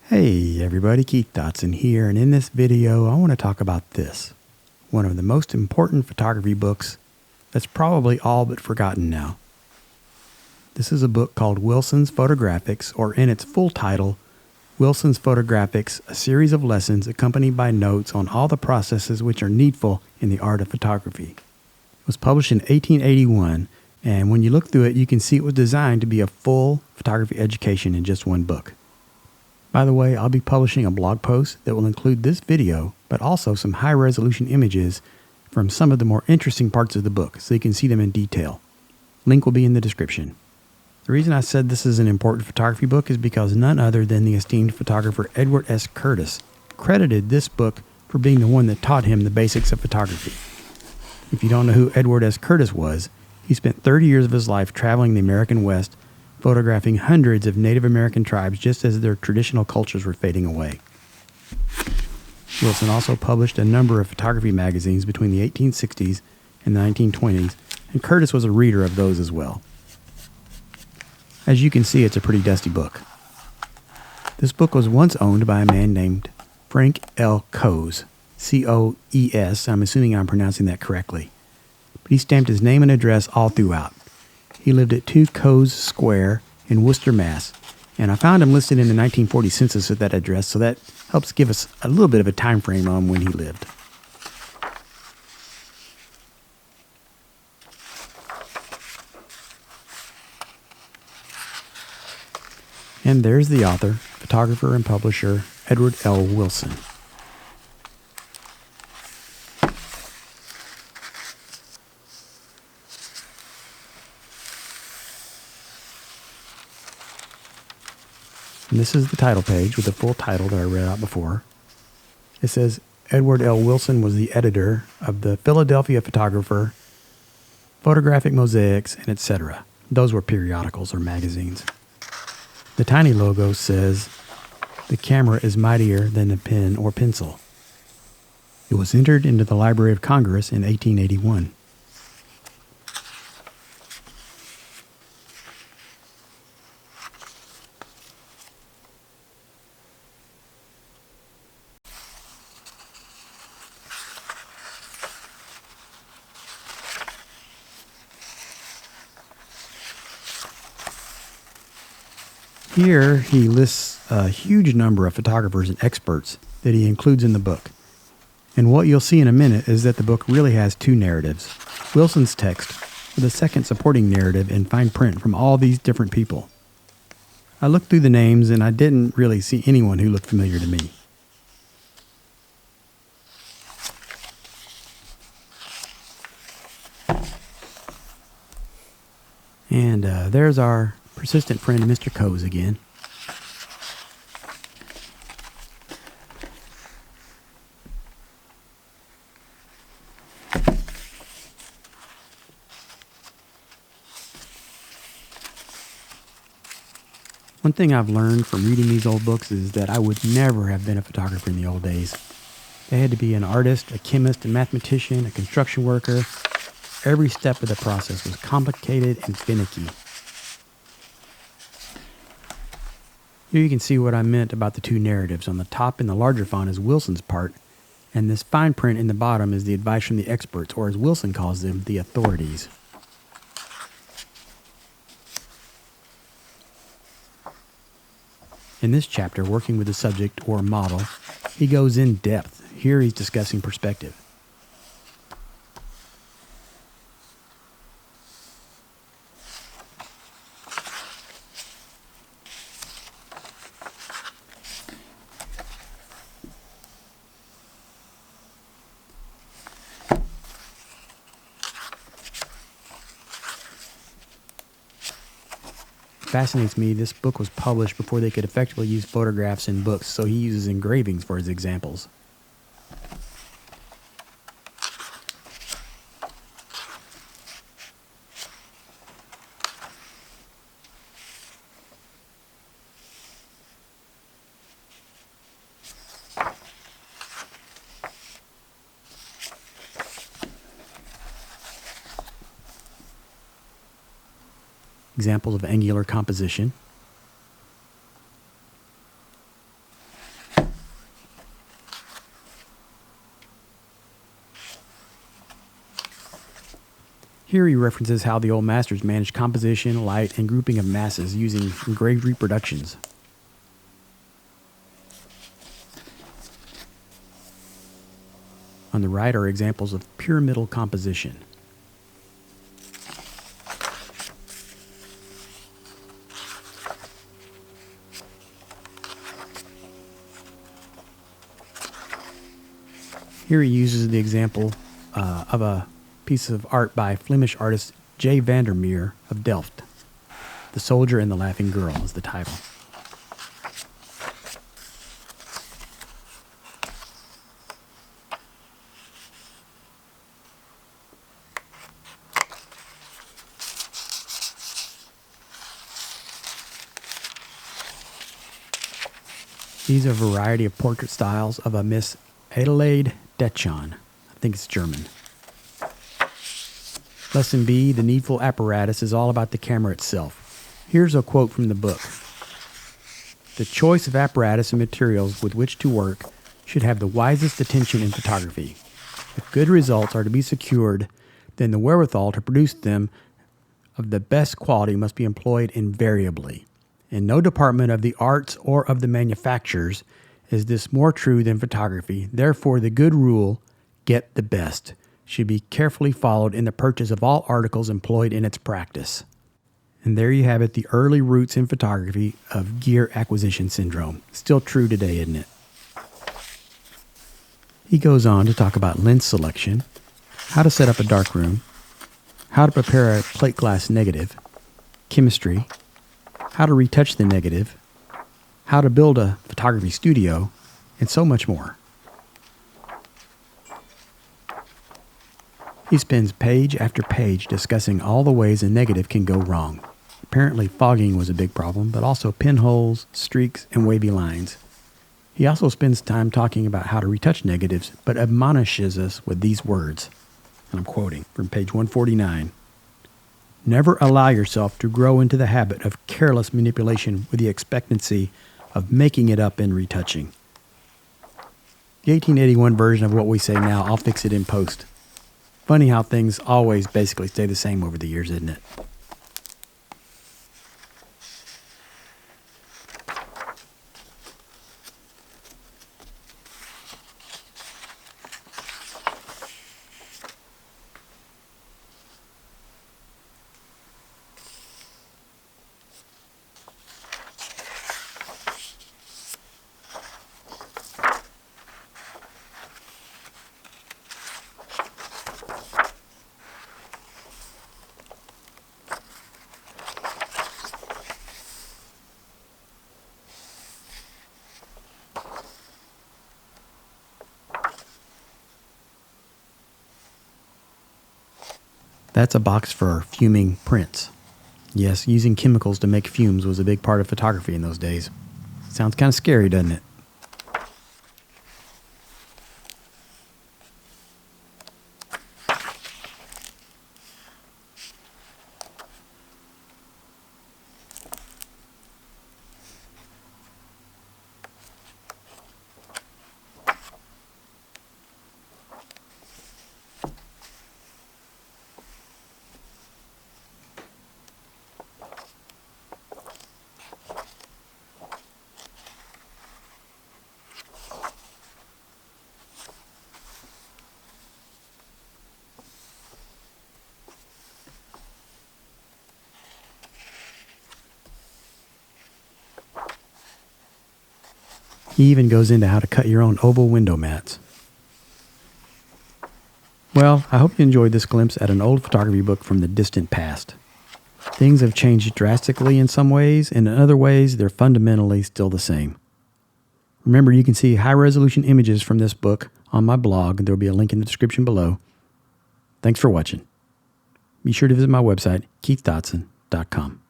Hey everybody, Keith Dotson here, and in this video I want to talk about this, one of the most important photography books that's probably all but forgotten now. This is a book called Wilson's Photographics, or in its full title, Wilson's Photographics, a series of lessons accompanied by notes on all the processes which are needful in the art of photography. It was published in 1881, and when you look through it you can see it was designed to be a full photography education in just one book. By the way, I'll be publishing a blog post that will include this video, but also some high-resolution images from some of the more interesting parts of the book, so you can see them in detail. Link will be in the description. The reason I said this is an important photography book is because none other than the esteemed photographer Edward S. Curtis credited this book for being the one that taught him the basics of photography. If you don't know who Edward S. Curtis was, he spent 30 years of his life traveling the American West, photographing hundreds of Native American tribes just as their traditional cultures were fading away. Wilson also published a number of photography magazines between the 1860s and the 1920s, and Curtis was a reader of those as well. As you can see, it's a pretty dusty book. This book was once owned by a man named Frank L. Coes, C-O-E-S, I'm assuming I'm pronouncing that correctly, but he stamped his name and address all throughout. He lived at 2 Coes Square in Worcester, Mass., and I found him listed in the 1940 census at that address, so that helps give us a little bit of a time frame on when he lived. And there's the author, photographer, and publisher, Edward L. Wilson. And this is the title page with the full title that I read out before. It says, Edward L. Wilson was the editor of the Philadelphia Photographer, Photographic Mosaics, and etc. Those were periodicals or magazines. The tiny logo says, the camera is mightier than the pen or pencil. It was entered into the Library of Congress in 1881. Here, he lists a huge number of photographers and experts that he includes in the book. And what you'll see in a minute is that the book really has 2 narratives. Wilson's text, with a second supporting narrative in fine print from all these different people. I looked through the names and I didn't really see anyone who looked familiar to me. And there's our persistent friend, Mr. Coes, again. One thing I've learned from reading these old books is that I would never have been a photographer in the old days. I had to be an artist, a chemist, a mathematician, a construction worker. Every step of the process was complicated and finicky. Here you can see what I meant about the 2 narratives. On the top in the larger font is Wilson's part, and this fine print in the bottom is the advice from the experts, or as Wilson calls them, the authorities. In this chapter, working with the subject or model, he goes in depth. Here he's discussing perspective. Fascinates me, this book was published before they could effectively use photographs in books, so he uses engravings for his examples. Examples of angular composition. Here he references how the old masters managed composition, light, and grouping of masses using engraved reproductions. On the right are examples of pyramidal composition. Here he uses the example of a piece of art by Flemish artist J. Vandermeer of Delft. The Soldier and the Laughing Girl is the title. These are a variety of portrait styles of a Miss Adelaide Dechon. I think it's German. Lesson B, the needful apparatus, is all about the camera itself. Here's a quote from the book. The choice of apparatus and materials with which to work should have the wisest attention in photography. If good results are to be secured, then the wherewithal to produce them of the best quality must be employed invariably. In no department of the arts or of the manufactures is this more true than photography. Therefore, the good rule, get the best, should be carefully followed in the purchase of all articles employed in its practice. And there you have it, the early roots in photography of gear acquisition syndrome. Still true today, isn't it? He goes on to talk about lens selection, how to set up a darkroom, how to prepare a plate glass negative, chemistry, how to retouch the negative, how to build a photography studio, and so much more. He spends page after page discussing all the ways a negative can go wrong. Apparently fogging was a big problem, but also pinholes, streaks, and wavy lines. He also spends time talking about how to retouch negatives, but admonishes us with these words, and I'm quoting from page 149. Never allow yourself to grow into the habit of careless manipulation with the expectancy of making it up in retouching. The 1881 version of what we say now, I'll fix it in post. Funny how things always basically stay the same over the years, isn't it? That's a box for fuming prints. Yes, using chemicals to make fumes was a big part of photography in those days. Sounds kind of scary, doesn't it? He even goes into how to cut your own oval window mats. Well, I hope you enjoyed this glimpse at an old photography book from the distant past. Things have changed drastically in some ways, and in other ways, they're fundamentally still the same. Remember, you can see high-resolution images from this book on my blog. There will be a link in the description below. Thanks for watching. Be sure to visit my website, keithdotson.com.